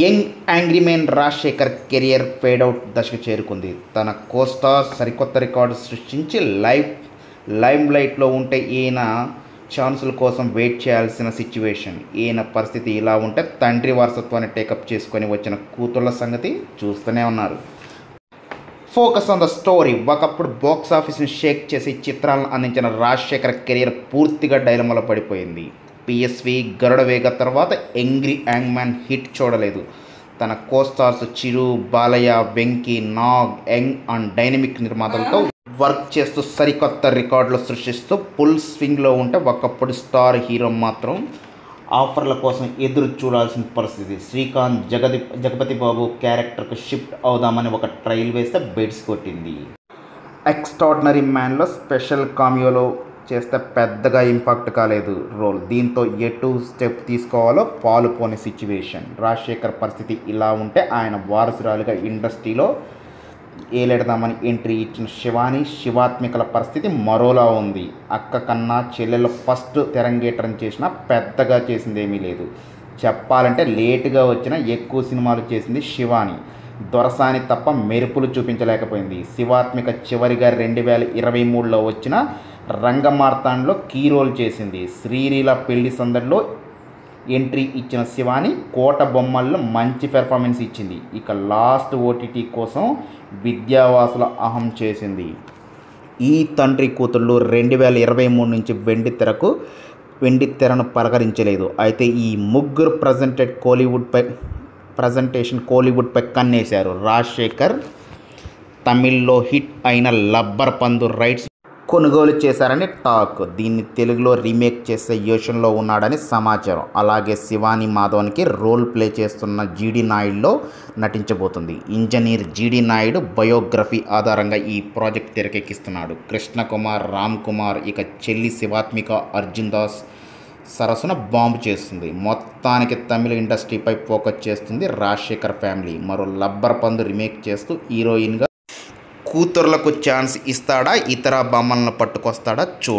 Young angry man Rajasekhar career fade out దశకు చేరుకుంది. తన కోస్టార్ సరికొత్త రికార్డు సృష్టించి లైమ్లైట్లో ఉంటే ఈయన ఛాన్సుల కోసం వెయిట్ చేయాల్సిన సిచ్యువేషన్. ఈయన పరిస్థితి ఇలా ఉంటే తండ్రి వారసత్వాన్ని టేకప్ చేసుకొని వచ్చిన కూతుళ్ళ సంగతి చూస్తూనే ఉన్నారు. Focus on the story. ఒకప్పుడు బాక్స్ ఆఫీస్ని షేక్ చేసి చిత్రాలను అందించిన రాజశేఖర్ కెరియర్ పూర్తిగా డైలమాలో పడిపోయింది. పిఎస్వి, గరుడవేగ తర్వాత యంగ్రీ యాంగ్ మ్యాన్ హిట్ చూడలేదు. తన costars Chiru, Balayya, Venky, Nag, young and dynamic నిర్మాతలతో వర్క్ చేస్తూ సరికొత్త రికార్డులు సృష్టిస్తూ ఫుల్ స్వింగ్లో ఉంటే ఒకప్పుడు స్టార్ హీరో మాత్రం ఆఫర్ల కోసం ఎదురు చూడాల్సిన పరిస్థితి. శ్రీకాంత్ జగపతి బాబు క్యారెక్టర్కు షిఫ్ట్ అవుదామని ఒక ట్రైల్ వేస్తే బెడ్స్ కొట్టింది. ఎక్స్ట్రాడినరీ మ్యాన్లో స్పెషల్ కామియోలో చేస్తే పెద్దగా ఇంపాక్ట్ కాలేదు రోల్. దీంతో ఎటు స్టెప్ తీసుకోవాలో పాలుపోని సిచ్యువేషన్. రాజశేఖర్ పరిస్థితి ఇలా ఉంటే ఆయన వారసురాలిగా ఇండస్ట్రీలో ఏలెడదామని ఎంట్రీ ఇచ్చిన శివాని, శివాత్మికల పరిస్థితి మరోలా ఉంది. అక్క కన్నా చెల్లెలు ఫస్ట్ తెరంగేట్రం చేసినా పెద్దగా చేసిందేమీ లేదు. చెప్పాలంటే లేటుగా వచ్చిన ఎక్కువ సినిమాలు చేసింది శివాని. దొరసాని తప్ప మెరుపులు చూపించలేకపోయింది. శివాత్మిక చివరిగా 2023లో వచ్చిన రంగమార్తాండ్లో కీ రోల్ చేసింది. శ్రీలీల పెళ్లి సందడిలో ఎంట్రీ ఇచ్చిన శివాని కోట బొమ్మల్లో మంచి పెర్ఫార్మెన్స్ ఇచ్చింది. ఇక లాస్ట్ ఓటీటీ కోసం విద్యావాసుల అహం చేసింది. ఈ తండ్రి కూతుళ్ళు 2023 నుంచి వెండి తెరను పలకరించలేదు. అయితే ఈ ముగ్గురు కోలీవుడ్పై కన్నేశారు. రాజశేఖర్ తమిళ్లో హిట్ అయిన లబ్బర్ పందు రైట్స్ కొనుగోలు చేశారని టాక్. దీన్ని తెలుగులో రీమేక్ చేసే యోచనలో ఉన్నాడని సమాచారం. అలాగే శివాని మాధవన్కి రోల్ ప్లే చేస్తున్న జీడి నాయుడులో నటించబోతుంది. ఇంజనీర్ జీడి నాయుడు బయోగ్రఫీ ఆధారంగా ఈ ప్రాజెక్ట్ తెరకెక్కిస్తున్నాడు. కృష్ణకుమార్, రామ్ కుమార్, ఇక చెల్లి శివాత్మిక అర్జున్ దాస్ సరసన బాంబు చేస్తుంది. మొత్తానికి తమిళ ఇండస్ట్రీపై ఫోకస్ చేస్తుంది రాజశేఖర్ ఫ్యామిలీ. మరో లబ్బర్ పందు రీమేక్ చేస్తూ హీరోయిన్గా కూతుర్లకు ఛాన్స్ ఇస్తాడా, ఇతర బొమ్మలను పట్టుకొస్తాడా